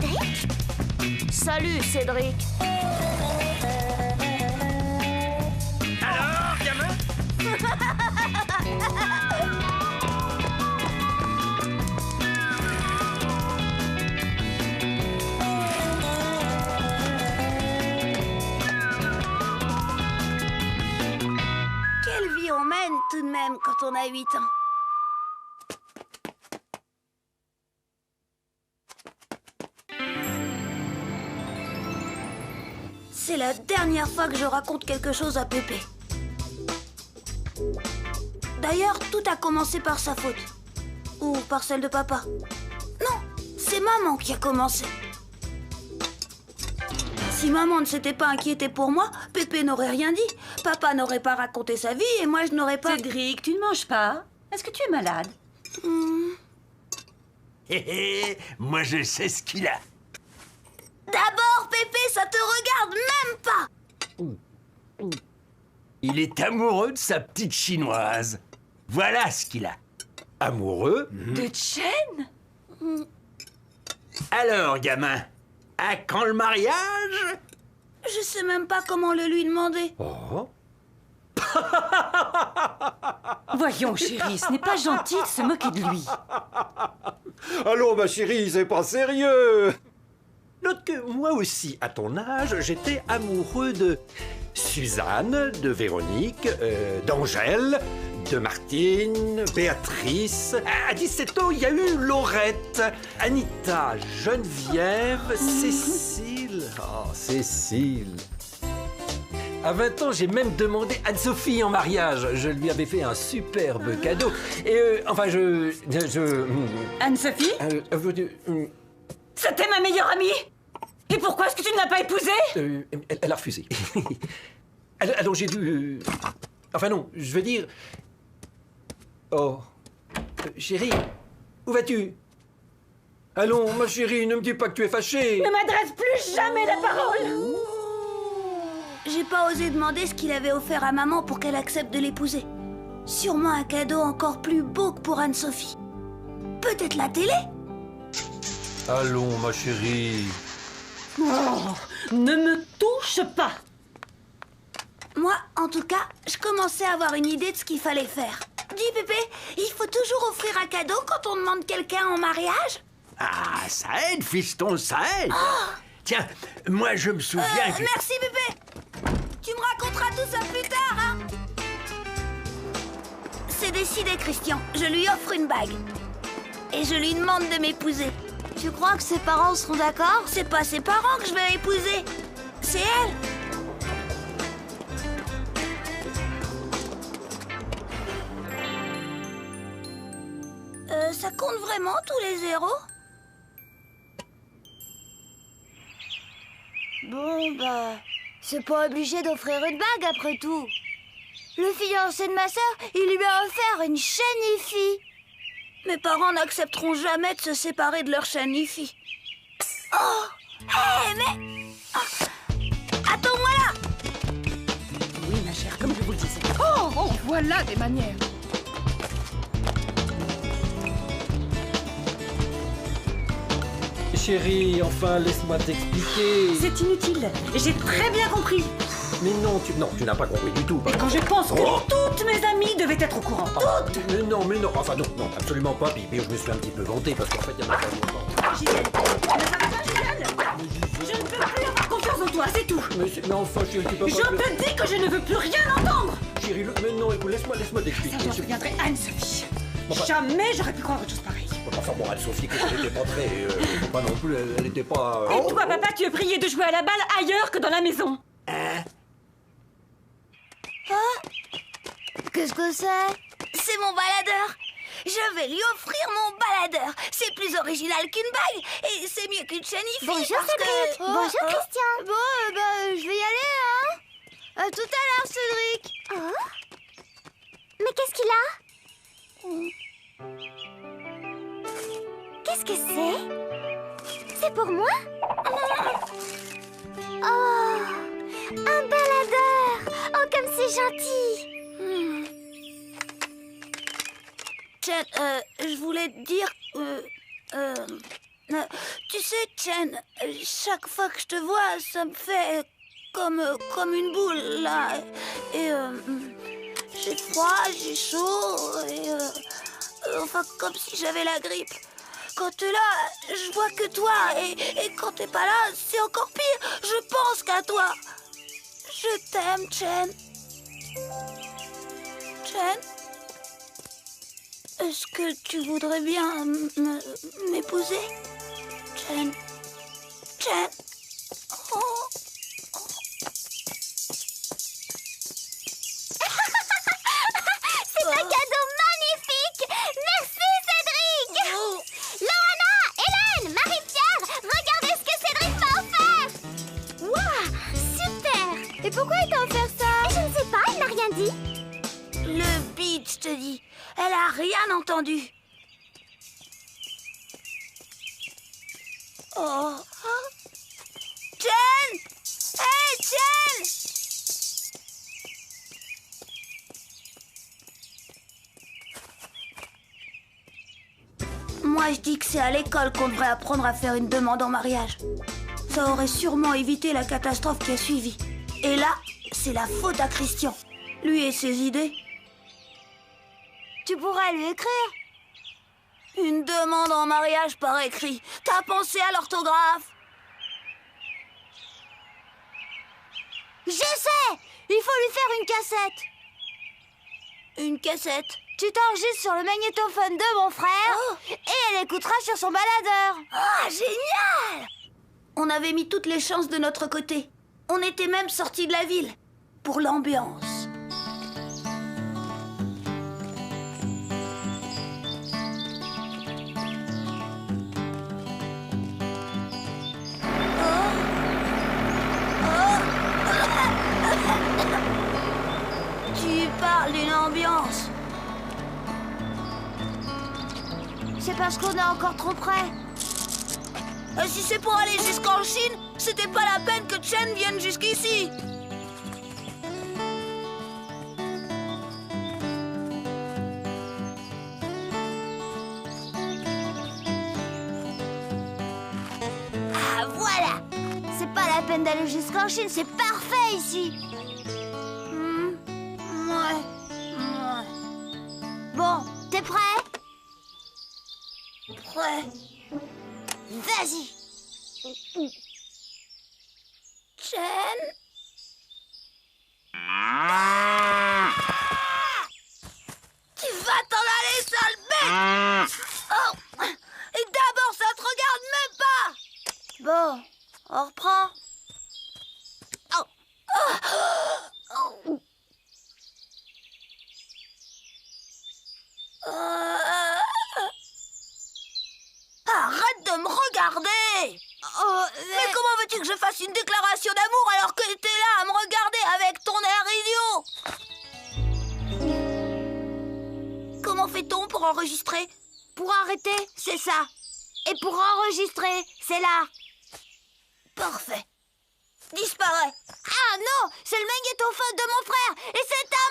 Cédric? Salut, Cédric. Alors, gamin? Quelle vie on mène tout de même quand on a 8 ans. C'est la dernière fois que je raconte quelque chose à Pépé. D'ailleurs, tout a commencé par sa faute. Ou par celle de papa. Non, c'est maman qui a commencé. Si maman ne s'était pas inquiétée pour moi, Pépé n'aurait rien dit. Papa n'aurait pas raconté sa vie et moi je n'aurais pas... Cédric, tu ne manges pas? Est-ce que tu es malade? Hé hé, moi je sais ce qu'il a. D'abord, Pépé, ça te regarde même pas. Il est amoureux de sa petite chinoise. Voilà ce qu'il a. Amoureux? De Chen? Alors, gamin, à quand le mariage? Je sais même pas comment le lui demander. Oh. Voyons, chérie, ce n'est pas gentil de se moquer de lui. Allons, ma chérie, c'est pas sérieux. Note que moi aussi, à ton âge, j'étais amoureux de Suzanne, de Véronique, d'Angèle, de Martine, Béatrice. À 17 ans, il y a eu Laurette, Anita, Geneviève, Cécile. Oh, Cécile. À 20 ans, j'ai même demandé Anne-Sophie en mariage. Je lui avais fait un superbe cadeau. Et enfin, Anne-Sophie? C'était ma meilleure amie. Et pourquoi est-ce que tu ne l'as pas épousée? Elle a refusé. Alors j'ai dû... Enfin non, je veux dire... Oh... chérie, où vas-tu? Allons, ma chérie, ne me dis pas que tu es fâchée. Ne m'adresse plus jamais la parole. J'ai pas osé demander ce qu'il avait offert à maman pour qu'elle accepte de l'épouser. Sûrement un cadeau encore plus beau que pour Anne-Sophie. Peut-être la télé? Allons, ma chérie. Oh, ne me touche pas. Moi, en tout cas, je commençais à avoir une idée de ce qu'il fallait faire. Dis, Pépé, il faut toujours offrir un cadeau quand on demande quelqu'un en mariage? Ah, ça aide, fiston, ça aide. Tiens, moi je me souviens que... Merci, Pépé. Tu me raconteras tout ça plus tard, hein? C'est décidé, Christian. Je lui offre une bague. Et je lui demande de m'épouser. Tu crois que ses parents seront d'accord? C'est pas ses parents que je vais épouser. C'est elle. Ça compte vraiment tous les zéros? Bon, bah... c'est pas obligé d'offrir une bague, après tout. Le fiancé de ma sœur, il lui a offert une chaîne hi-fi. Mes parents n'accepteront jamais de se séparer de leur chaîne hi-fi. Oh! Hé, mais... Attends-moi là! Oui, ma chère, comme je vous le disais. Oh, voilà des manières. Chérie, enfin, laisse-moi t'expliquer. C'est inutile. J'ai très bien compris. Mais non, tu n'as pas compris du tout. Et quand je pense que toutes mes amies devaient être au courant. Toutes. Mais non, enfin non, absolument pas, Bibi, je me suis un petit peu vanté parce qu'en fait, il y en a pas longtemps. Gisèle, je ne peux plus avoir confiance en toi, c'est tout. Mais enfin, chérie, tu peux pas... Je te dis que je ne veux plus rien entendre. Chérie, mais non, écoute, laisse-moi t'expliquer. Ça, j'en souviendrai Anne-Sophie. Enfin- Jamais j'aurais pu croire autre chose pareille. Enfin bon, Anne-Sophie, elle n'était pas très... pas non plus, elle n'était pas... Et toi, papa, tu es prié de jouer à la balle ailleurs que dans la maison. Qu'est-ce que c'est? C'est mon baladeur. Je vais lui offrir mon baladeur. C'est plus original qu'une bague et c'est mieux qu'une chaîne hi-fi. Bonjour, parce que... Cédric. Bonjour, Christian. Bon, bah, je vais y aller, hein. À tout à l'heure, Cédric. Oh. Mais qu'est-ce qu'il a? Qu'est-ce que c'est? C'est pour moi? Oh, un baladeur. Oh, comme c'est gentil. Chen, je voulais te dire... tu sais, Chen, chaque fois que je te vois, ça me fait comme une boule, là. Et j'ai froid, j'ai chaud, et enfin, comme si j'avais la grippe. Quand t'es là, je vois que toi, et quand t'es pas là, c'est encore pire. Je pense qu'à toi. Je t'aime, Chen. Chen, est-ce que tu voudrais bien m'épouser? Chen. Chen. Oh. C'est un cadeau magnifique. Merci, Cédric. Oh. Loana, Hélène, Marie-Pierre, regardez ce que Cédric m'a offert. Waouh, super. Et pourquoi il t'a offert ça? Je ne sais pas, il n'a rien dit. Le bide, je te dis. Elle a rien entendu. Oh. Chen! Hey, Chen! Moi, je dis que c'est à l'école qu'on devrait apprendre à faire une demande en mariage. Ça aurait sûrement évité la catastrophe qui a suivi. Et là, c'est la faute à Christian. Lui et ses idées. Tu pourrais lui écrire. Une demande en mariage par écrit. T'as pensé à l'orthographe? Je sais. Il faut lui faire une cassette. Une cassette. Tu t'enregistres sur le magnétophone de mon frère et elle écoutera sur son baladeur. Ah, génial! On avait mis toutes les chances de notre côté. On était même sortis de la ville. Pour l'ambiance. Tu parles d'une ambiance. C'est parce qu'on est encore trop près. Si c'est pour aller jusqu'en Chine, c'était pas la peine que Chen vienne jusqu'ici. Ah, voilà. C'est pas la peine d'aller jusqu'en Chine, c'est parfait ici. Ouais. Bon, t'es prêt? Prêt. Vas-y. Chen. Tu vas t'en aller, sale bête. Oh. Et d'abord, ça te regarde même pas. Bon, on reprend. Arrête de me regarder. Mais comment veux-tu que je fasse une déclaration d'amour alors que t'es là à me regarder avec ton air idiot? Comment fait-on pour enregistrer? Pour arrêter, c'est ça. Et pour enregistrer, c'est là. Parfait. Disparaît. Ah non, c'est le magnétophone de mon frère. Et c'est un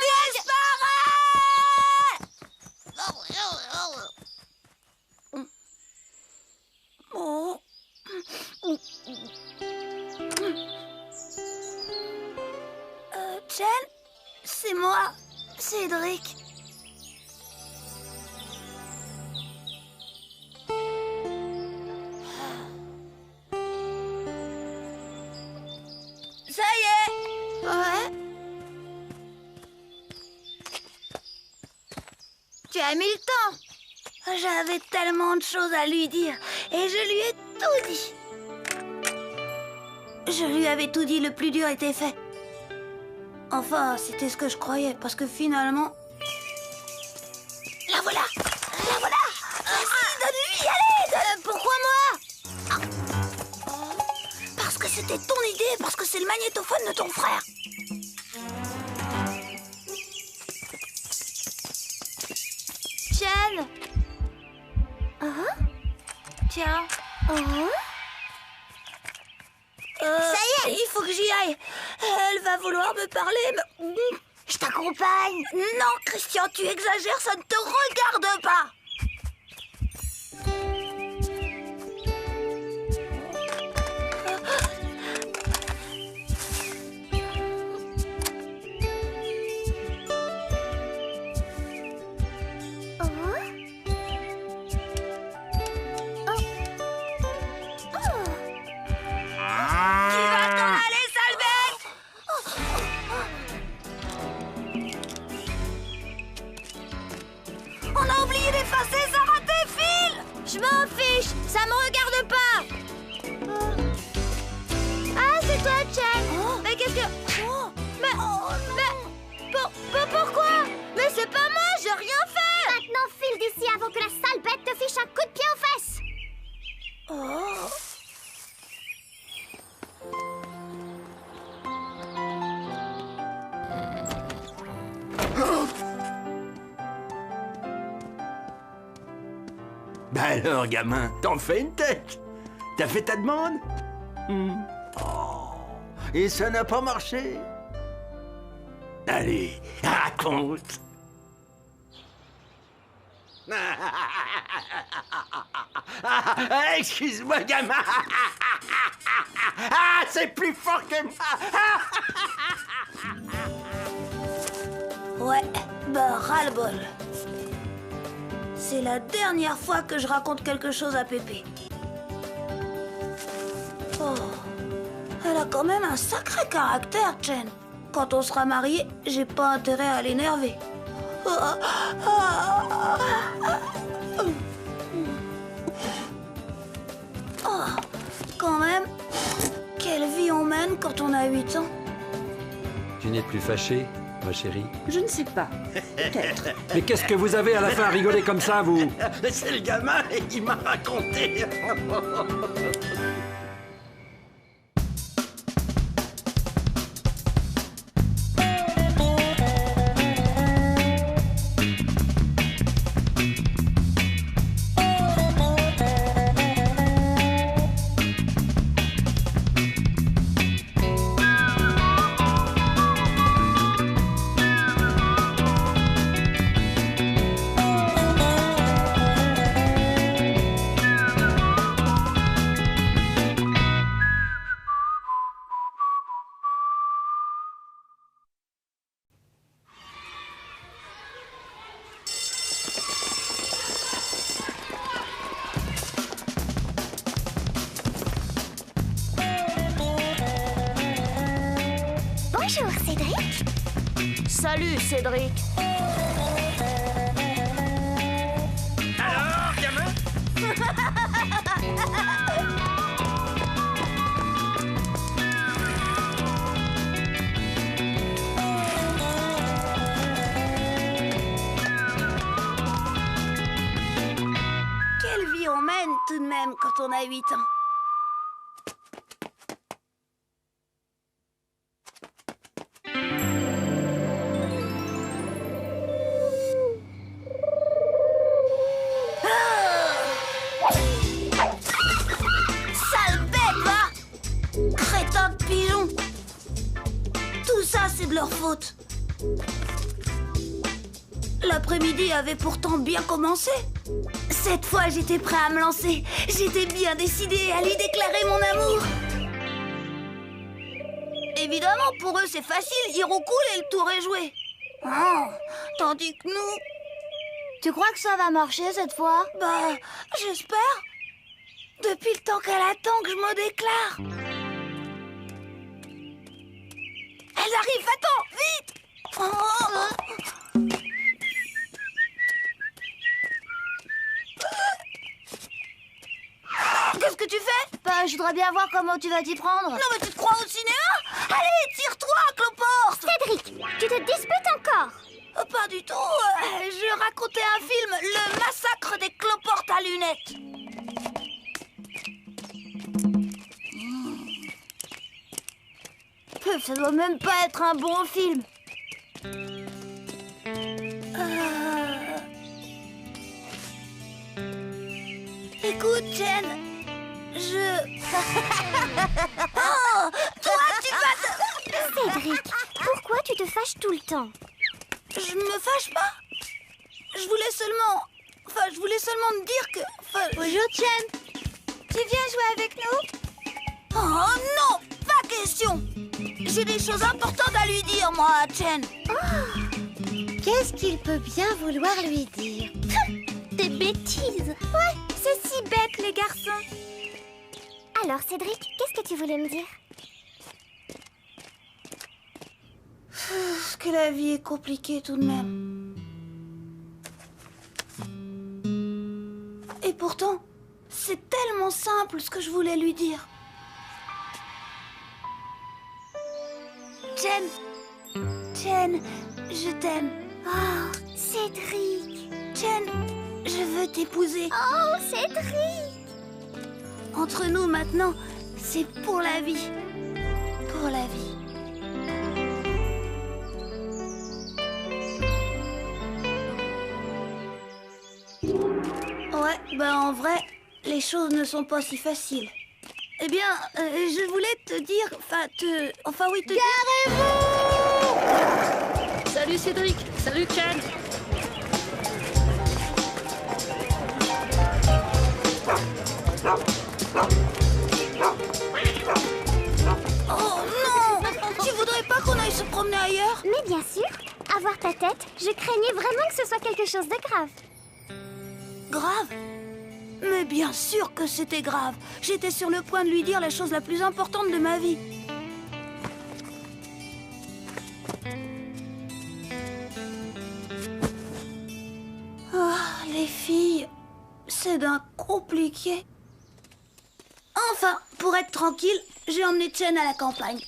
Oh. Chen, c'est moi, Cédric. Ça y est. Ouais. Tu as mis le temps. J'avais tellement de choses à lui dire et je lui ai tout dit. Je lui avais tout dit, le plus dur était fait. Enfin, c'était ce que je croyais, parce que finalement... La voilà. La voilà. Vas-y, donne-lui, allez. Pourquoi moi? Parce que c'était ton idée, parce que c'est le magnétophone de ton frère. Chen. Tiens. Ça y est. Il faut que j'y aille. Elle va vouloir me parler, mais... Je t'accompagne. Non, Christian, tu exagères, ça ne te regarde pas. que... Oh, mais... Pourquoi? Mais c'est pas moi, j'ai rien fait! Maintenant, file d'ici avant que la sale bête te fiche un coup de pied aux fesses. Oh. Ben alors, gamin, t'en fais une tête. T'as fait ta demande? Oh, et ça n'a pas marché? Allez, raconte. Excuse-moi, gamin. Ah, c'est plus fort que moi. Ouais, bah ras-le-bol. C'est la dernière fois que je raconte quelque chose à Pépé. Oh, elle a quand même un sacré caractère, Chen. Quand on sera mariés, j'ai pas intérêt à l'énerver. Oh, quand même, quelle vie on mène quand on a 8 ans. Tu n'es plus fâchée, ma chérie? Je ne sais pas. Peut-être. Mais qu'est-ce que vous avez à la fin à rigoler comme ça, vous? C'est le gamin qui m'a raconté. Bonjour, Cédric. Salut, Cédric. Alors, gamin? Quelle vie on mène tout de même quand on a 8 ans. Sale bête, va! Crétin de pigeon! Tout ça, c'est de leur faute. L'après-midi avait pourtant bien commencé. Cette fois, j'étais prêt à me lancer. J'étais bien décidée à lui déclarer mon amour. Évidemment, pour eux, c'est facile. Ils roucoulent et le tour est joué. Oh, tandis que nous... Tu crois que ça va marcher cette fois? Bah, j'espère. Depuis le temps qu'elle attend que je me déclare. Elles arrivent, attends, vite! Oh. Qu'est-ce que tu fais? Bah, je voudrais bien voir comment tu vas t'y prendre. Non, mais tu te crois au cinéma? Allez, tire-toi, cloporte! Cédric, tu te disputes encore? Pas du tout. Je racontais un film, Le massacre des cloportes à lunettes. Ça doit même pas être un bon film. Écoute, Jen, Oh, toi, tu vas te... Cédric, pourquoi tu te fâches tout le temps? Je me fâche pas. Je voulais seulement... Enfin, je voulais seulement te dire que... Bonjour, Chen. Tu viens jouer avec nous? Oh non, pas question. J'ai des choses importantes à lui dire, moi, Chen. Qu'est-ce qu'il peut bien vouloir lui dire? Des bêtises. Ouais, c'est si bête, les garçons. Alors, Cédric, qu'est-ce que tu voulais me dire? Que la vie est compliquée tout de même. Et pourtant, c'est tellement simple ce que je voulais lui dire. Chen. Chen, je t'aime. Oh, Cédric. Chen, je veux t'épouser. Oh, Cédric. Entre nous maintenant, c'est pour la vie. Pour la vie. Ouais, ben en vrai, les choses ne sont pas si faciles. Eh bien, je voulais te dire, enfin oui, te dire... Salut Cédric. Salut Chen. Oh non! Tu voudrais pas qu'on aille se promener ailleurs? Mais bien sûr, à voir ta tête, je craignais vraiment que ce soit quelque chose de grave. Grave? Mais bien sûr que c'était grave. J'étais sur le point de lui dire la chose la plus importante de ma vie. Ah, les filles, c'est d'un compliqué. Enfin, pour être tranquille, j'ai emmené Chen à la campagne.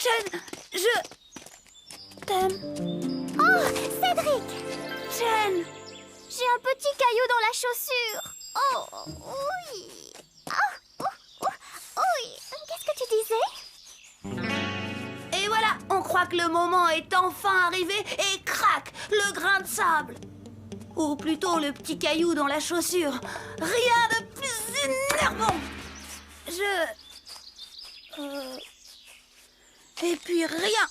Chen, je t'aime. Oh, Cédric. Chen. J'ai un petit caillou dans la chaussure. Oh, oui. Oh, oui. Qu'est-ce que tu disais? Et voilà, on croit que le moment est enfin arrivé et crac, le grain de sable. Ou plutôt le petit caillou dans la chaussure. Rien de plus énervant. Et puis rien.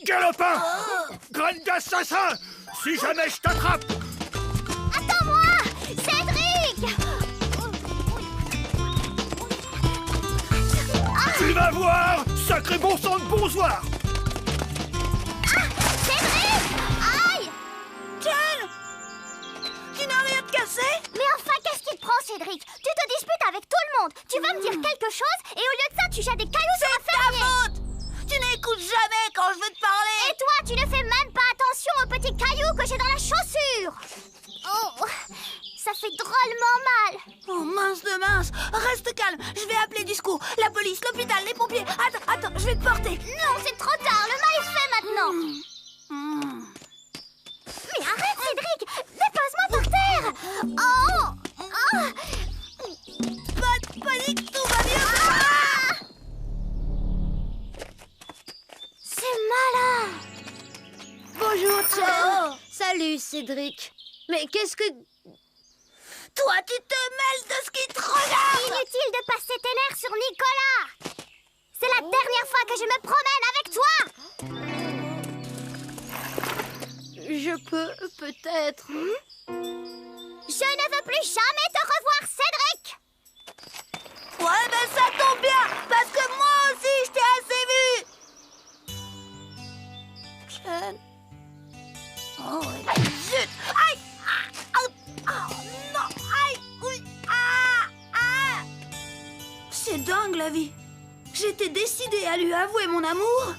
Galopin! Graine d'assassin! Si jamais je t'attrape! Attends-moi, Cédric. Tu vas voir! Sacré bon sang de bonsoir! Cédric. Aïe. Chen! Tu n'as rien de cassé? Mais enfin, qu'est-ce qui te prend, Cédric? Tu te disputes avec tout le monde. Tu vas me dire quelque chose et au lieu de ça, tu jettes des cailloux sur un fermier. faute! Tu n'écoutes jamais quand je veux te parler! Et toi, tu ne fais même pas attention aux petits cailloux que j'ai dans la chaussure. Oh, ça fait drôlement mal. Oh mince de mince! Reste calme, je vais appeler du secours. La police, l'hôpital, les pompiers. Attends, je vais te porter. Non, c'est trop tard, le mal est fait maintenant. Mais arrête, Cédric. Dépose-moi par terre. Oh. Pas de panique, tout va bien! C'est malin. Bonjour, Chen. Salut, Cédric. Mais qu'est-ce que... Toi, tu te mêles de ce qui te regarde! Inutile de passer tes nerfs sur Nicolas. C'est la dernière fois que je me promène avec toi. Je peux, peut-être... Je ne veux plus jamais te revoir, Cédric. Ouais, ben ça tombe bien, parce que moi aussi, je t'ai assez vu! Chen... Oh, zut! Aïe! Non! Aïe! Oui! C'est dingue, la vie. J'étais décidée à lui avouer mon amour.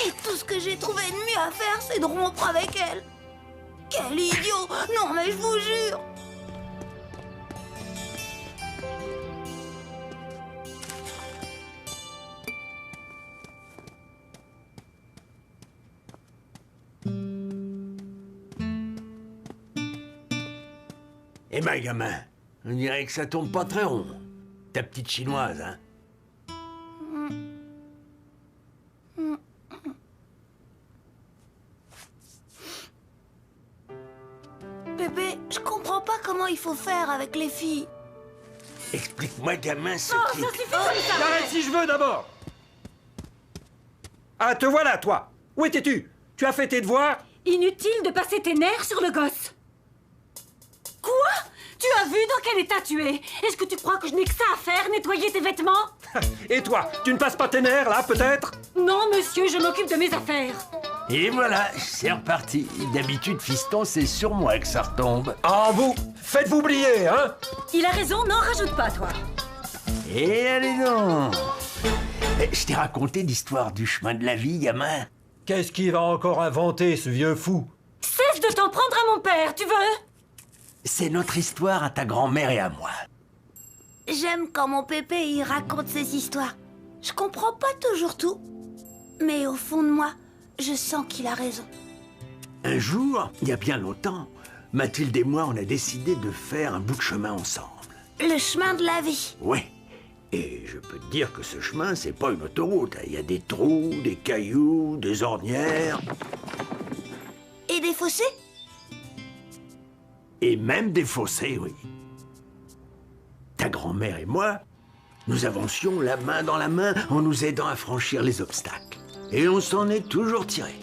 Et tout ce que j'ai trouvé de mieux à faire, c'est de rompre avec elle. Quel idiot! Non, mais je vous jure! Eh ben, gamin, on dirait que ça tombe pas très rond. Ta petite chinoise, hein? Bébé, je comprends pas comment il faut faire avec les filles. Explique-moi, gamin, ce qui... J'arrête si je veux d'abord! Ah, te voilà, toi! Où étais-tu? Tu as fait tes devoirs? Inutile de passer tes nerfs sur le gosse. Quoi? Tu as vu dans quel état tu es? Est-ce que tu crois que je n'ai que ça à faire, nettoyer tes vêtements? Et toi, tu ne passes pas tes nerfs, là, peut-être? Non, monsieur, je m'occupe de mes affaires. Et voilà, c'est reparti. D'habitude, fiston, c'est sur moi que ça retombe. Ah, vous, faites-vous oublier, hein? Il a raison, n'en rajoute pas, toi. Et allez donc. Je t'ai raconté l'histoire du chemin de la vie, gamin. Qu'est-ce qu'il va encore inventer, ce vieux fou? Cesse de t'en prendre à mon père, tu veux? C'est notre histoire à ta grand-mère et à moi. J'aime quand mon pépé il raconte ses histoires. Je comprends pas toujours tout, mais au fond de moi, je sens qu'il a raison. Un jour, il y a bien longtemps, Mathilde et moi, on a décidé de faire un bout de chemin ensemble. Le chemin de la vie. Ouais. Et je peux te dire que ce chemin, c'est pas une autoroute. Il y a des trous, des cailloux, des ornières, Et des fossés? et même des fossés, oui. Ta grand-mère et moi, nous avancions la main dans la main en nous aidant à franchir les obstacles. Et on s'en est toujours tiré.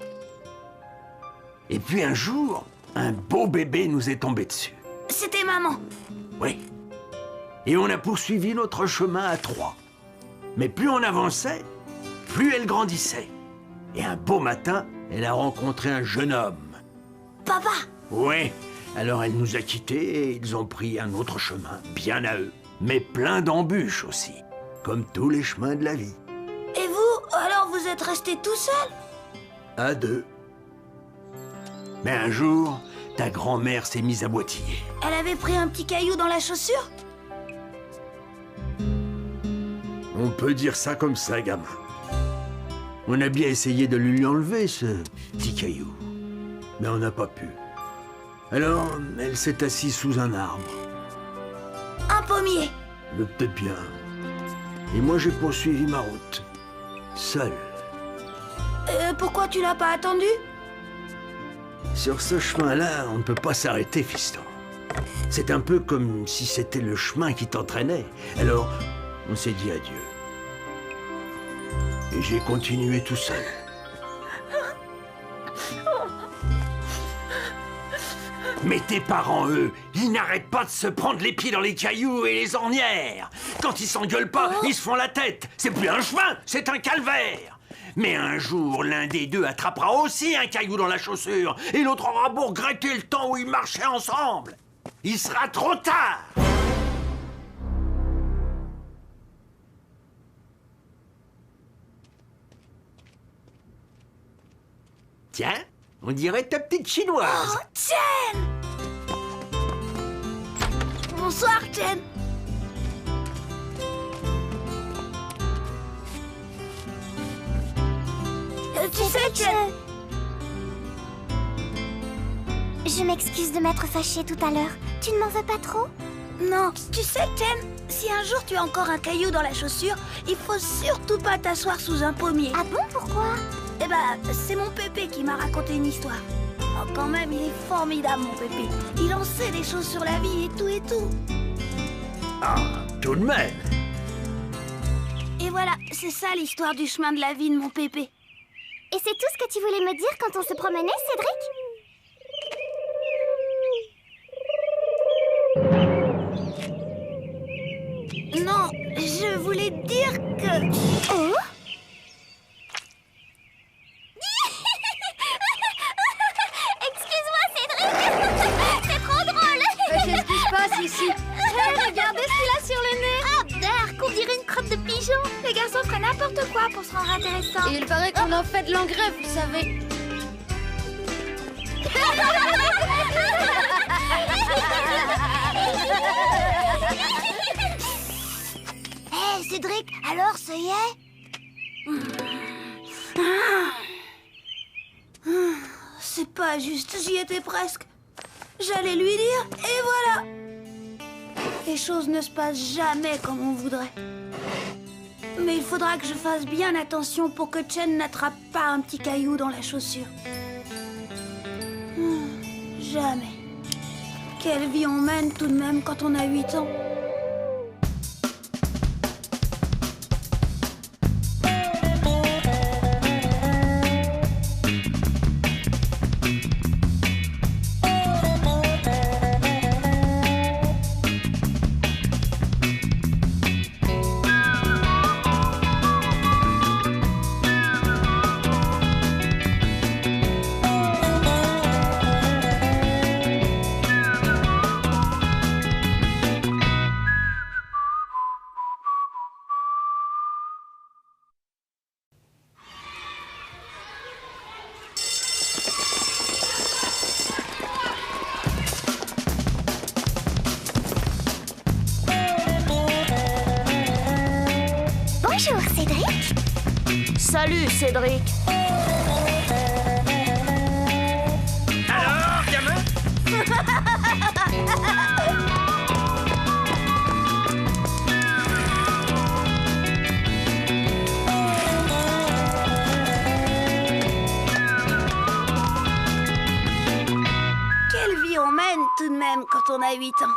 Et puis un jour, un beau bébé nous est tombé dessus. C'était maman. Oui. Et on a poursuivi notre chemin à trois. Mais plus on avançait, plus elle grandissait. Et un beau matin, elle a rencontré un jeune homme. Papa, Oui. Alors elle nous a quittés et ils ont pris un autre chemin, bien à eux. Mais plein d'embûches aussi, comme tous les chemins de la vie. et vous, alors vous êtes resté tout seul? À deux. Mais un jour, ta grand-mère s'est mise à boitiller. Elle avait pris un petit caillou dans la chaussure? On peut dire ça comme ça, gamin. On a bien essayé de lui enlever, ce petit caillou. Mais on n'a pas pu. Alors, elle s'est assise sous un arbre. Un pommier. Le peut-être bien. Et moi, j'ai poursuivi ma route. Seul. Pourquoi tu l'as pas attendu? Sur ce chemin-là, on ne peut pas s'arrêter, fiston. C'est un peu comme si c'était le chemin qui t'entraînait. Alors, on s'est dit adieu. Et j'ai continué tout seul. Mais tes parents, eux, ils n'arrêtent pas de se prendre les pieds dans les cailloux et les ornières. Quand ils s'engueulent pas, ils se font la tête. C'est plus un chemin, c'est un calvaire. Mais un jour, l'un des deux attrapera aussi un caillou dans la chaussure et l'autre aura beau regretter le temps où ils marchaient ensemble. Il sera trop tard. Tiens, on dirait ta petite chinoise. Oh, Jen! Bonsoir, Jen. Tu sais, Jen... Je m'excuse de m'être fâchée tout à l'heure. Tu ne m'en veux pas trop? Non, tu sais, Jen, si un jour tu as encore un caillou dans la chaussure, il faut surtout pas t'asseoir sous un pommier. Ah bon, pourquoi? Eh ben, c'est mon pépé qui m'a raconté une histoire. Oh, quand même, il est formidable, mon pépé. Il en sait des choses sur la vie et tout et tout. Ah, tout de même. Et voilà, c'est ça l'histoire du chemin de la vie de mon pépé. Et c'est tout ce que tu voulais me dire quand on se promenait, Cédric? Non, je voulais dire que... Oh? Excuse-moi, Cédric. C'est trop drôle. Qu'est-ce qui se passe ici? Hey, regardez ce qu'il a sur le nez. Ah, Dark, on dirait une crotte de pigeon. Les garçons feraient n'importe quoi pour se rendre intéressant. Et il paraît qu'on en fait de l'engrais, vous savez. Hé, Cédric, alors ça y est? C'est pas juste, j'y étais presque. J'allais lui dire, et voilà. Les choses ne se passent jamais comme on voudrait. Mais il faudra que je fasse bien attention pour que Chen n'attrape pas un petit caillou dans la chaussure. Jamais. Quelle vie on mène tout de même quand on a 8 ans. Salut, Cédric. Alors, gamin? Quelle vie on mène tout de même quand on a 8 ans.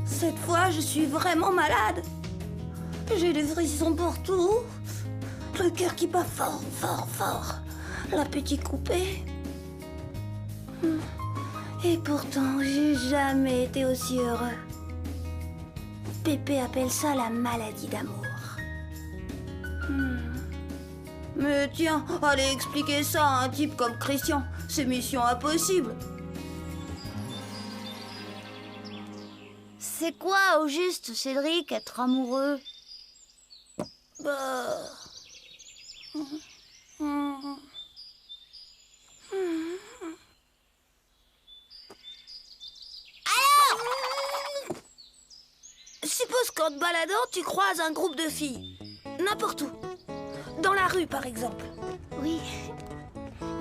Cette fois, je suis vraiment malade. J'ai des frissons partout. Le cœur qui bat fort, fort, fort. L'appétit coupé. Et pourtant, j'ai jamais été aussi heureux. Pépé appelle ça la maladie d'amour. Mais tiens, allez expliquer ça à un type comme Christian. C'est mission impossible. C'est quoi au juste, Cédric, être amoureux? Bah... Suppose qu'en te baladant, tu croises un groupe de filles. N'importe où. Dans la rue, par exemple. Oui.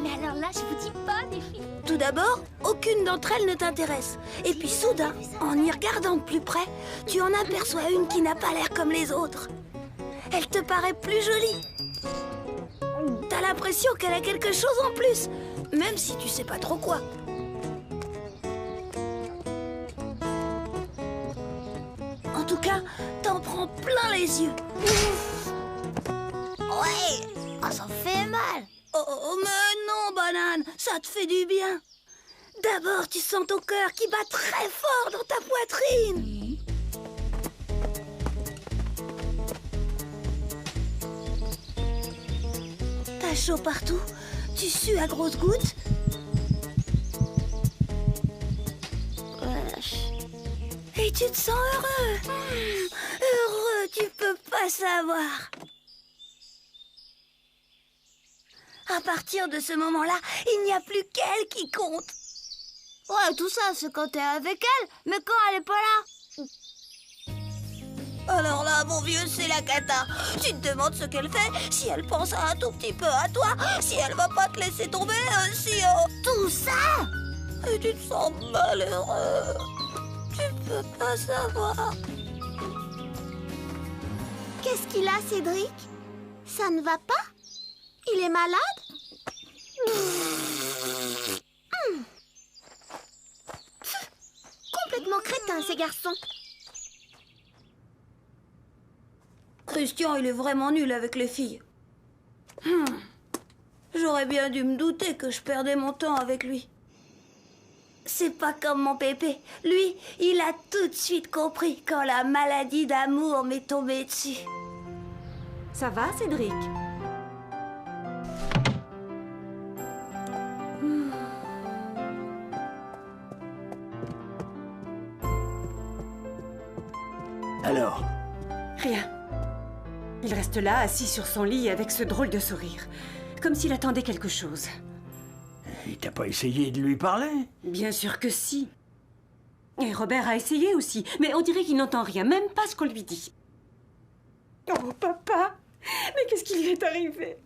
Mais alors là, je vous dis pas des filles. Tout d'abord, aucune d'entre elles ne t'intéresse. Et puis soudain, en y regardant de plus près, tu en aperçois une qui n'a pas l'air comme les autres. Elle te paraît plus jolie. T'as l'impression qu'elle a quelque chose en plus, même si tu sais pas trop quoi. En tout cas, t'en prends plein les yeux. Ouais, ça fait mal. Oh, mais non, banane, ça te fait du bien. D'abord, tu sens ton cœur qui bat très fort dans ta poitrine. T'as chaud partout, tu sues à grosses gouttes. Et tu te sens heureux. Heureux, tu peux pas savoir. À partir de ce moment-là, il n'y a plus qu'elle qui compte. Ouais, tout ça, c'est quand t'es avec elle, mais quand elle est pas là. Alors là, mon vieux, c'est la cata. Tu te demandes ce qu'elle fait, si elle pense un tout petit peu à toi, si elle va pas te laisser tomber, si... Tout ça? Et tu te sens malheureux. Tu peux pas savoir. Qu'est-ce qu'il a, Cédric? Ça ne va pas? Il est malade? Complètement crétin, ces garçons. Christian, il est vraiment nul avec les filles. J'aurais bien dû me douter que je perdais mon temps avec lui. C'est pas comme mon Pépé. Lui, il a tout de suite compris quand la maladie d'amour m'est tombée dessus. Ça va, Cédric? Alors? Rien. Il reste là, assis sur son lit avec ce drôle de sourire. Comme s'il attendait quelque chose. Il t'a pas essayé de lui parler? Bien sûr que si. Et Robert a essayé aussi, mais on dirait qu'il n'entend rien, même pas ce qu'on lui dit. Oh, papa! Mais qu'est-ce qui lui est arrivé?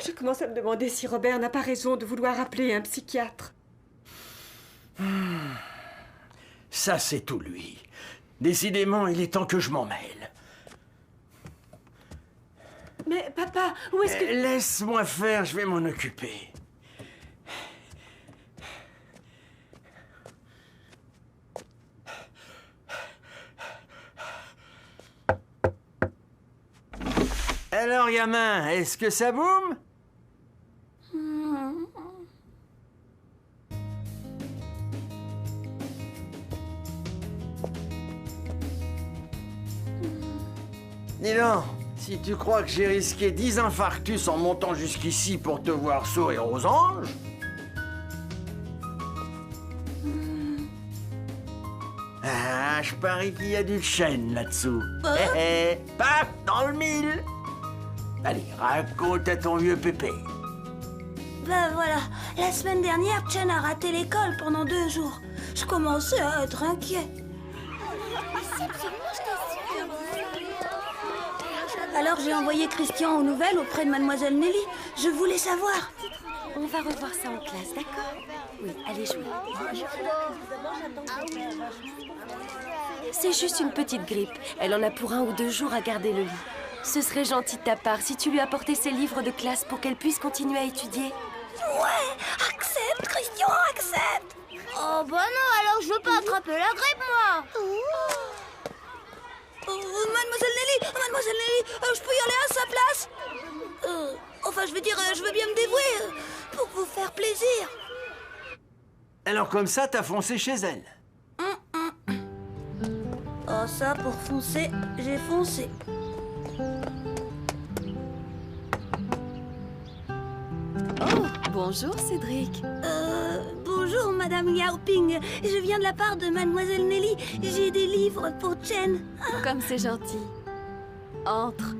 Je commence à me demander si Robert n'a pas raison de vouloir appeler un psychiatre. Ça, c'est tout lui. Décidément, il est temps que je m'en mêle. Mais papa, où est-ce que... Laisse-moi faire, je vais m'en occuper. Alors, gamin, est-ce que ça boum? Dis donc, si tu crois que j'ai risqué 10 infarctus en montant jusqu'ici pour te voir sourire aux anges... Je parie qu'il y a du chêne là-dessous. Paf, dans le mille. Allez, raconte à ton vieux Pépé. Ben voilà, la semaine dernière, Chen a raté l'école pendant 2 jours. Je commençais à être inquiet. Alors j'ai envoyé Christian aux nouvelles auprès de Mademoiselle Nelly. Je voulais savoir. On va revoir ça en classe, d'accord? Oui, allez jouer. C'est juste une petite grippe. Elle en a pour 1 ou 2 jours à garder le lit. Ce serait gentil de ta part si tu lui apportais ses livres de classe pour qu'elle puisse continuer à étudier. Ouais, accepte, Christian, accepte. Oh bah non, alors je veux pas attraper la grippe, moi. Mademoiselle Nelly, je peux y aller à sa place? Enfin, je veux dire, je veux bien me dévouer pour vous faire plaisir. Alors comme ça, t'as foncé chez elle. Oh, ça, pour foncer, j'ai foncé. Oh, bonjour Cédric. Bonjour, Madame Yaoping. Je viens de la part de Mademoiselle Nelly. J'ai des livres pour Chen. Comme c'est gentil. Entre.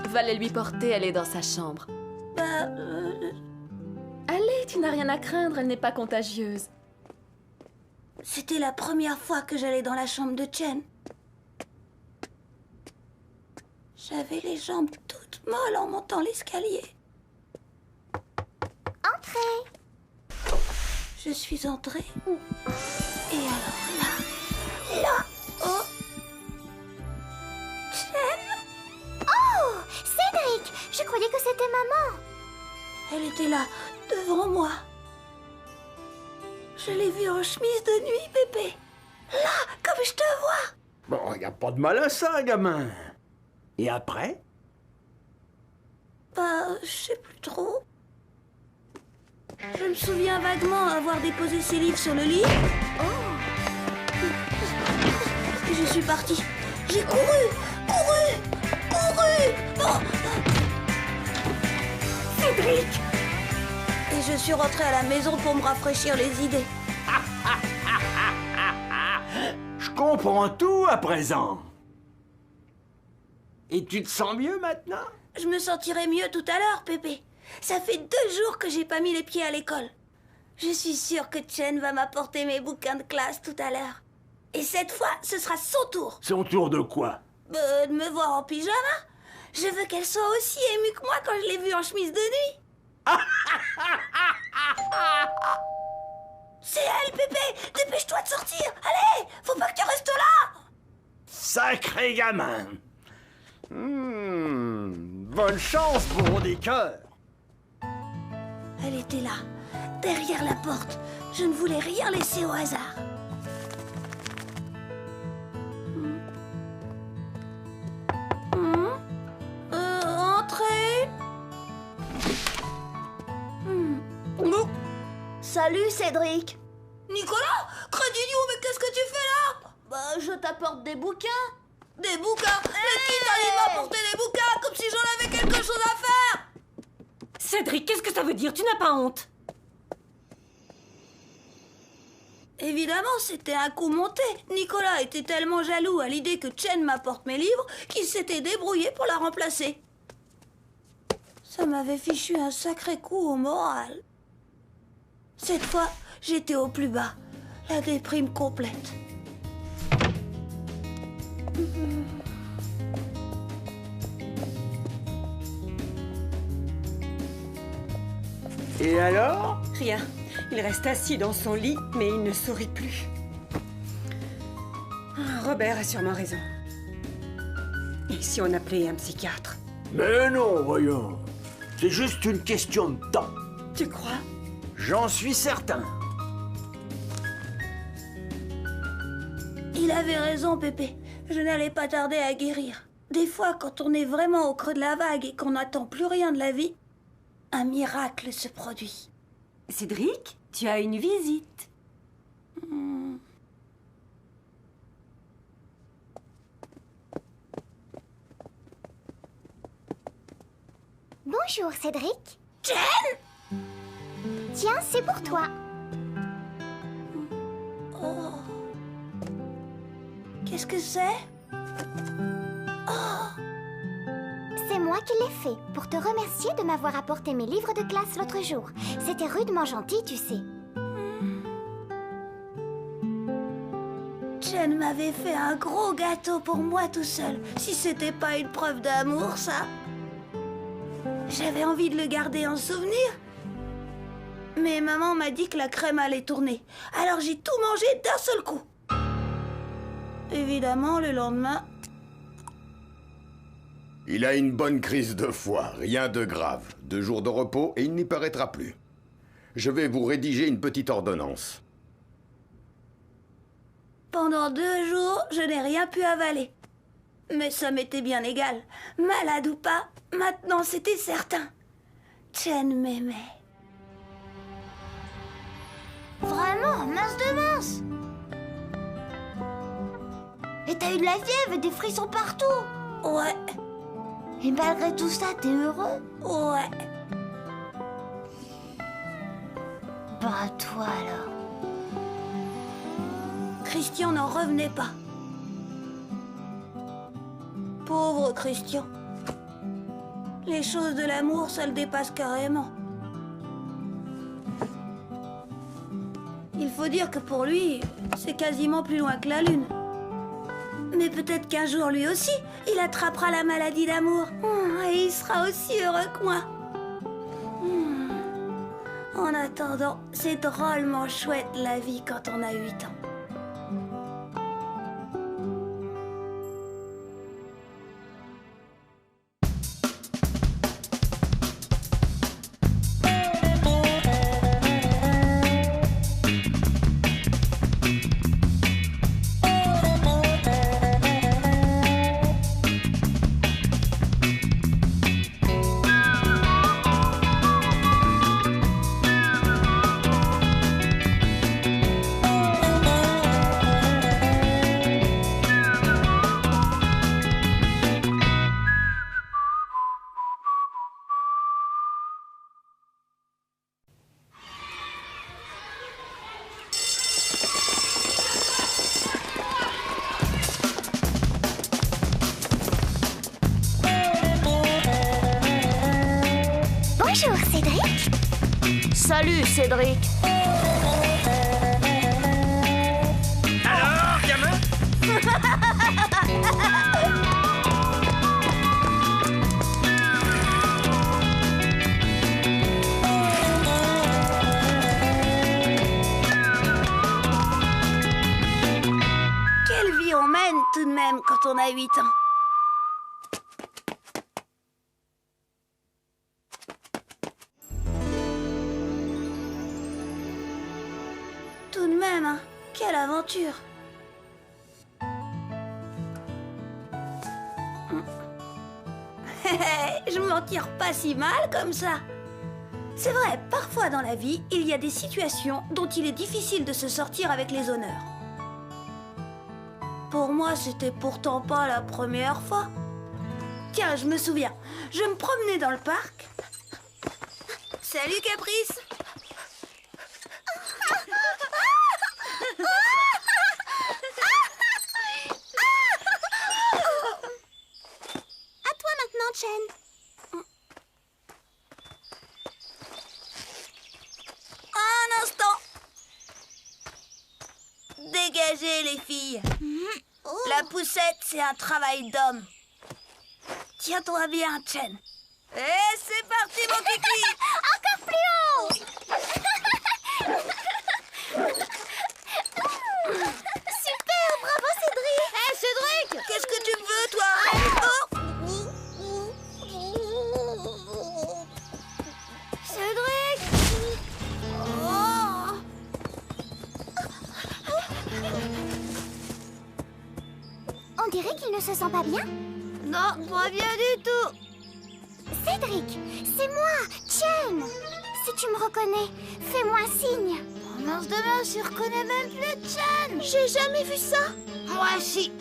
Va les lui porter, elle est dans sa chambre. Bah, Allez, tu n'as rien à craindre, elle n'est pas contagieuse. c'était la première fois que j'allais dans la chambre de Chen. J'avais les jambes toutes molles en montant l'escalier. Entrez. Je suis entrée. Et alors là, oh, Chen, Oh, Cédric, je croyais que c'était maman. elle était là, devant moi. Je l'ai vue en chemise de nuit, Pépé. Là, comme je te vois. Bon, y a pas de mal à ça, gamin. Et après? Bah, je sais plus trop. Je me souviens vaguement avoir déposé ses livres sur le lit. Et je suis partie. J'ai couru. Oh. Cédric. Et je suis rentrée à la maison pour me rafraîchir les idées. Je comprends tout à présent. Et tu te sens mieux maintenant? Je me sentirai mieux tout à l'heure, Pépé. Ça fait 2 jours que j'ai pas mis les pieds à l'école. Je suis sûre que Chen va m'apporter mes bouquins de classe tout à l'heure. Et cette fois, ce sera son tour. Son tour de quoi? De me voir en pyjama. Je veux qu'elle soit aussi émue que moi quand je l'ai vue en chemise de nuit. C'est elle, Pépé. Dépêche-toi de sortir. Allez, faut pas que tu restes là. Sacré gamin. Bonne chance, bourreau des cœurs. Elle était là, derrière la porte. Je ne voulais rien laisser au hasard. Entrez. Salut, Cédric. Nicolas, crédit-nous, mais qu'est-ce que tu fais là? Bah, je t'apporte des bouquins. Des bouquins? Mais qui t'a dit de m'apporter des bouquins comme si j'en avais quelque chose à faire? Cédric, qu'est-ce que ça veut dire? Tu n'as pas honte? Évidemment, c'était un coup monté. Nicolas était tellement jaloux à l'idée que Chen m'apporte mes livres qu'il s'était débrouillé pour la remplacer. Ça m'avait fichu un sacré coup au moral. Cette fois, j'étais au plus bas, la déprime complète. Et alors? Rien. Il reste assis dans son lit, mais il ne sourit plus. Robert a sûrement raison. Et si on appelait un psychiatre? Mais non, voyons. C'est juste une question de temps. Tu crois? J'en suis certain. Il avait raison, Pépé. Je n'allais pas tarder à guérir. Des fois, quand on est vraiment au creux de la vague et qu'on n'attend plus rien de la vie, un miracle se produit. Cédric, tu as une visite. Bonjour, Cédric. Chen! Tiens, c'est pour toi. Oh. Qu'est-ce que c'est? C'est moi qui l'ai fait, pour te remercier de m'avoir apporté mes livres de classe l'autre jour. C'était rudement gentil, tu sais. Chen m'avait fait un gros gâteau pour moi tout seul. Si c'était pas une preuve d'amour, ça. J'avais envie de le garder en souvenir. Mais maman m'a dit que la crème allait tourner. Alors j'ai tout mangé d'un seul coup. Évidemment, le lendemain... Il a une bonne crise de foie, rien de grave. 2 jours de repos et il n'y paraîtra plus. Je vais vous rédiger une petite ordonnance. Pendant 2 jours, je n'ai rien pu avaler. Mais ça m'était bien égal. Malade ou pas, maintenant c'était certain. Chen m'aimait. Vraiment, mince de mince. Et t'as eu de la fièvre et des frissons partout. Ouais, Et malgré tout ça, t'es heureux? ouais. Bah toi alors. Christian n'en revenait pas. Pauvre Christian. Les choses de l'amour, ça le dépasse carrément. Il faut dire que pour lui, c'est quasiment plus loin que la lune. Mais peut-être qu'un jour, lui aussi, il attrapera la maladie d'amour. Et il sera aussi heureux que moi. En attendant, c'est drôlement chouette la vie quand on a 8 ans. Bonjour, Cédric. Salut Cédric. Alors, gamin? Quelle vie on mène tout de même quand on a 8 ans. Tout de même, hein, quelle aventure. Je m'en tire pas si mal comme ça. C'est vrai, parfois dans la vie, il y a des situations dont il est difficile de se sortir avec les honneurs. Pour moi, c'était pourtant pas la première fois. Tiens, je me souviens, je me promenais dans le parc. Salut Caprice. À toi maintenant, Chen. Un instant. Dégagez les filles. La poussette, c'est un travail d'homme. Tiens-toi bien, Chen. Et c'est parti, mon kiki. Encore plus haut. Super, bravo Cédric. Hé Cédric! Qu'est-ce que tu veux, toi? Cédric! On dirait qu'il ne se sent pas bien. Non, pas bien du tout. Cédric, c'est moi, Chen. Si tu me reconnais, fais-moi un signe. Oh, mince de mince, je reconnais même plus Chen. J'ai jamais vu ça. Moi si.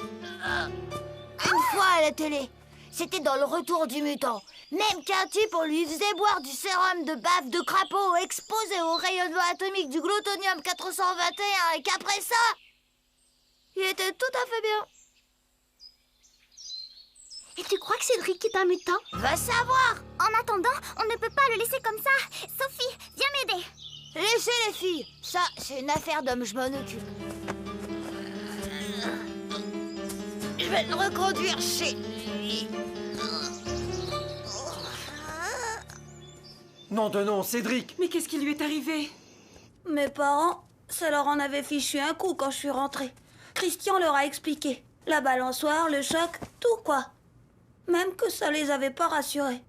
Une fois à la télé. C'était dans le retour du mutant. Même qu'un type, on lui faisait boire du sérum de bave de crapaud exposé au rayonnement atomique du glutonium 421 et qu'après ça, il était tout à fait bien. Et tu crois que Cédric est un mutant? Va savoir. En attendant, on ne peut pas le laisser comme ça. Sophie, viens m'aider. Laissez les filles. Ça, c'est une affaire d'homme, je m'en occupe. Je vais le reconduire chez lui. Non de non, Cédric! Mais qu'est-ce qui lui est arrivé? Mes parents, ça leur en avait fichu un coup quand je suis rentrée. Christian leur a expliqué. La balançoire, le choc, tout quoi. Même que ça les avait pas rassurés.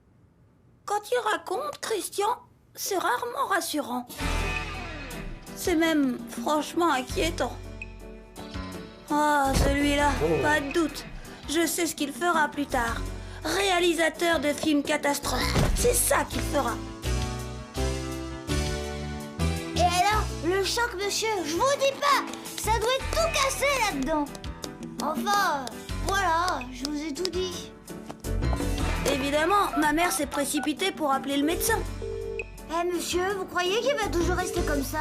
Quand il raconte, Christian, c'est rarement rassurant. C'est même franchement inquiétant. Ah, celui-là, pas de doute. Je sais ce qu'il fera plus tard. Réalisateur de films catastrophes. C'est ça qu'il fera. Et alors, le choc, monsieur, je vous dis pas. Ça doit être tout cassé là-dedans. Enfin, voilà, je vous ai tout dit. Évidemment, ma mère s'est précipitée pour appeler le médecin. Eh monsieur, vous croyez qu'il va toujours rester comme ça?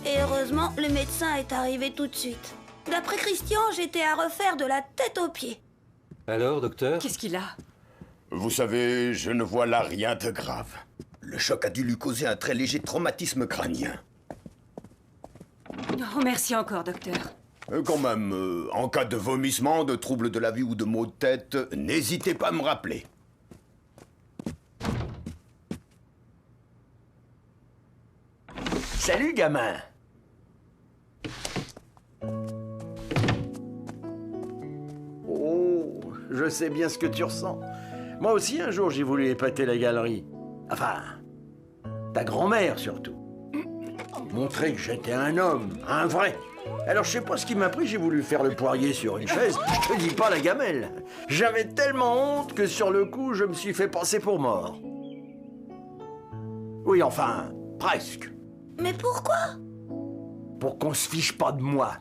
Et heureusement, le médecin est arrivé tout de suite. D'après Christian, j'étais à refaire de la tête aux pieds. Alors, docteur? Qu'est-ce qu'il a? Vous savez, je ne vois là rien de grave. Le choc a dû lui causer un très léger traumatisme crânien. Oh, merci encore, docteur. Quand même, en cas de vomissement, de troubles de la vue ou de maux de tête, n'hésitez pas à me rappeler. Salut, gamin. Oh, je sais bien ce que tu ressens. Moi aussi, un jour, j'ai voulu épater la galerie. Enfin, ta grand-mère, surtout. Montrer que j'étais un homme, un vrai. Alors, je sais pas ce qui m'a pris, j'ai voulu faire le poirier sur une chaise. Je te dis pas la gamelle. J'avais tellement honte que sur le coup, je me suis fait passer pour mort. Oui, enfin, presque. Mais pourquoi? Pour qu'on se fiche pas de moi.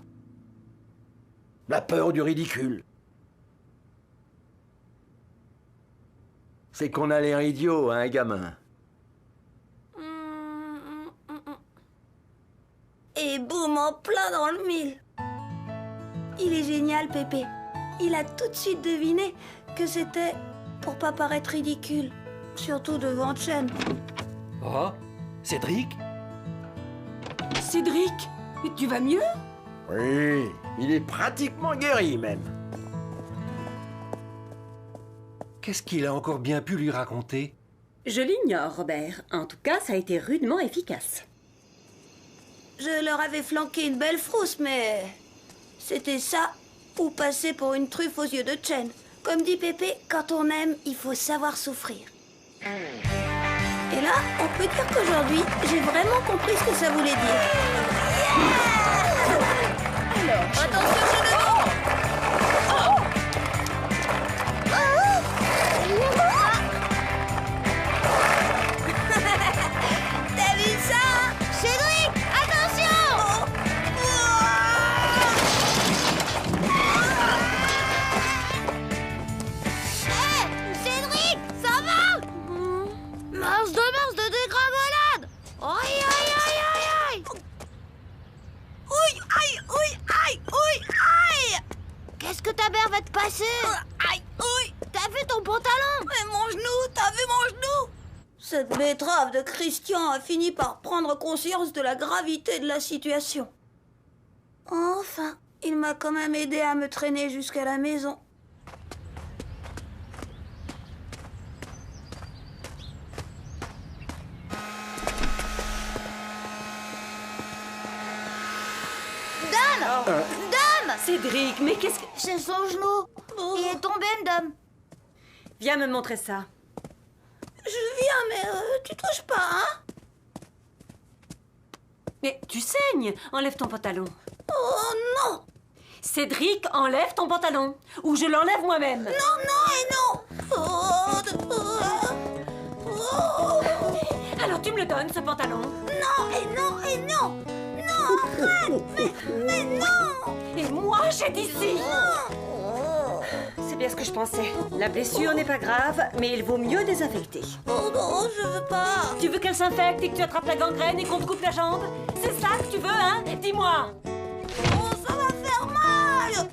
La peur du ridicule. C'est qu'on a l'air idiot, hein, gamin. Et boum, en plein dans le mille. Il est génial, Pépé. Il a tout de suite deviné que c'était pour pas paraître ridicule. Surtout devant Chen. Oh, Cédric? Cédric, mais tu vas mieux? Oui, il est pratiquement guéri, même. Qu'est-ce qu'il a encore bien pu lui raconter? Je l'ignore, Robert. En tout cas, ça a été rudement efficace. Je leur avais flanqué une belle frousse, mais... c'était ça, ou passer pour une truffe aux yeux de Chen. Comme dit Pépé, quand on aime, il faut savoir souffrir. Et là, on peut dire qu'aujourd'hui, j'ai vraiment compris ce que ça voulait dire. Alors, attention, je le dis. T'as vu ça? Cédric, attention! Hé, Cédric, ça va? Marche de dégringolade! Aïe, aïe, aïe, aïe, aïe! Ouille, aïe, ouille, aïe, ouille, aïe! Qu'est-ce que ta mère va te passer? Aïe, ouille! T'as vu ton pantalon? Mais mon genou, t'as vu mon genou? Cette betterave de Christian a fini par prendre conscience de la gravité de la situation. Enfin, il m'a quand même aidé à me traîner jusqu'à la maison. Dame! Dame! Cédric, mais qu'est-ce que... C'est son genou. Il est tombé, Dame. Viens me montrer ça. Je viens, mais tu touches pas, hein? Mais tu saignes. Enlève ton pantalon. Oh non! Cédric, enlève ton pantalon. Ou je l'enlève moi-même. Non, non et non! Alors tu me le donnes, ce pantalon. Non et non et non! Non, arrête! Mais non! Et moi, j'ai d'ici. C'est bien ce que je pensais. La blessure n'est pas grave, mais il vaut mieux désinfecter. Oh non, je veux pas! Tu veux qu'elle s'infecte et que tu attrapes la gangrène et qu'on te coupe la jambe? C'est ça que tu veux, hein? Dis-moi. Oh, ça va faire mal!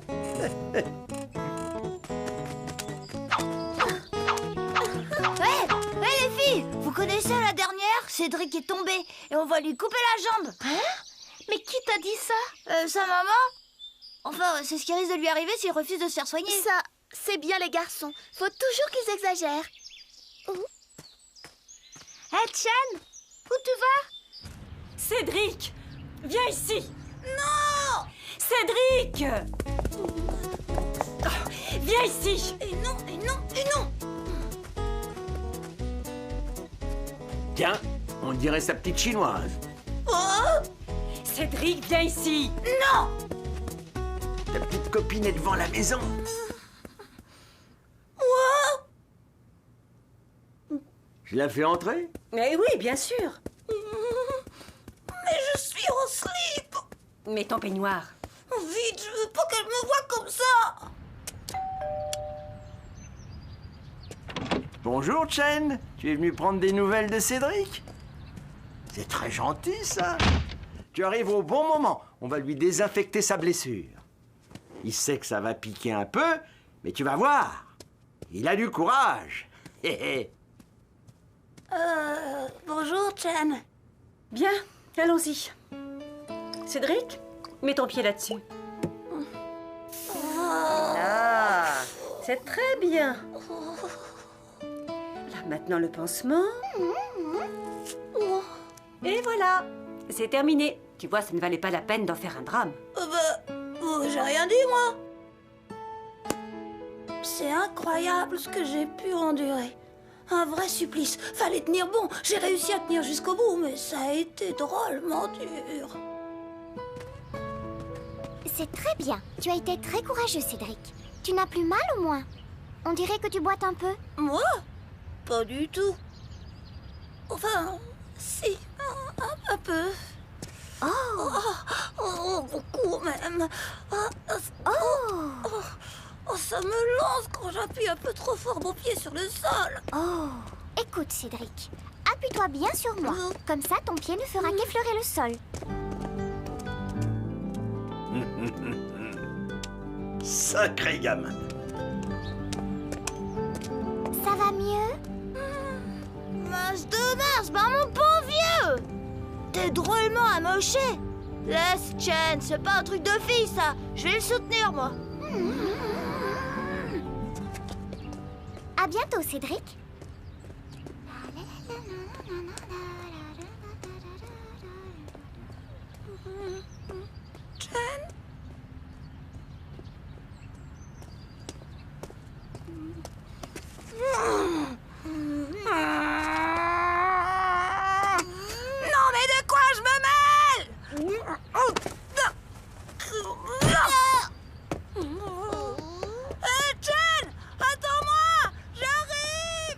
connaissez la dernière? Cédric est tombé et on va lui couper la jambe. Hein? Mais qui t'a dit ça? Sa maman? Enfin, c'est ce qui risque de lui arriver s'il refuse de se faire soigner. Ça, c'est bien les garçons. Faut toujours qu'ils exagèrent. Hé, Chen, où tu vas? Cédric, viens ici. Non! Cédric! Oh, viens ici. Et non, et non, et non! Tiens, on dirait sa petite chinoise. Oh! Cédric, viens ici. Non! Ta petite copine est devant la maison. Oh! Je la fais entrer? Mais oui, bien sûr. Mais je suis en slip! Mets ton peignoir. Vite, je veux pas qu'elle me voie comme ça! Bonjour, Chen. Tu es venu prendre des nouvelles de Cédric? C'est très gentil, ça. Tu arrives au bon moment. On va lui désinfecter sa blessure. Il sait que ça va piquer un peu, mais tu vas voir. Il a du courage. Hé hé. Bonjour, Chen. Bien, allons-y. Cédric, mets ton pied là-dessus. Ah, c'est très bien. Là, maintenant le pansement. Et voilà, c'est terminé. Tu vois, ça ne valait pas la peine d'en faire un drame. J'ai rien dit, moi. C'est incroyable ce que j'ai pu endurer. Un vrai supplice. Fallait tenir bon. J'ai réussi à tenir jusqu'au bout, mais ça a été drôlement dur. C'est très bien. Tu as été très courageux, Cédric. Tu n'as plus mal au moins? On dirait que tu boites un peu. Moi? Pas du tout. Enfin, si, un peu. Beaucoup même. Ça me lance quand j'appuie un peu trop fort mon pied sur le sol. Écoute, Cédric. Appuie-toi bien sur moi. Comme ça, ton pied ne fera qu'effleurer le sol. Sacré gamin. Ça va mieux? Mince de mince, mon pauvre vieux! T'es drôlement amoché. Laisse, Chen, c'est pas un truc de fille, ça. Je vais le soutenir, moi. À bientôt, Cédric. Non, mais de quoi je me mêle? Chen, attends-moi, j'arrive.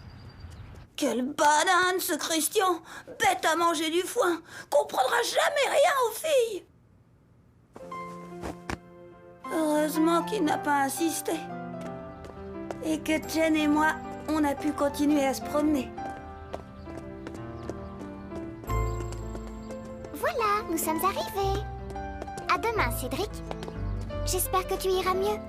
Quelle banane, ce Christian. Bête à manger du foin. Comprendra jamais rien aux filles. Heureusement qu'il n'a pas insisté. Et que Chen et moi, on a pu continuer à se promener. Voilà, nous sommes arrivés. À demain, Cédric. J'espère que tu iras mieux.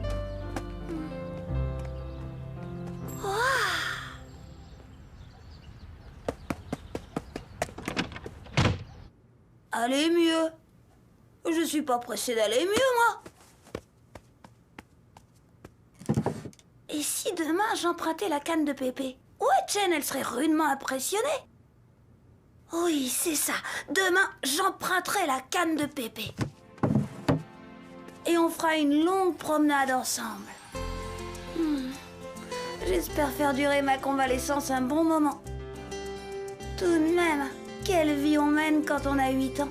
Aller mieux. Je suis pas pressée d'aller mieux, moi. Et si demain j'empruntais la canne de Pépé? Ouais, Chen, elle serait rudement impressionnée. Oui, c'est ça. Demain, j'emprunterai la canne de Pépé. Et on fera une longue promenade ensemble. J'espère faire durer ma convalescence un bon moment. Tout de même, quelle vie on mène quand on a 8 ans.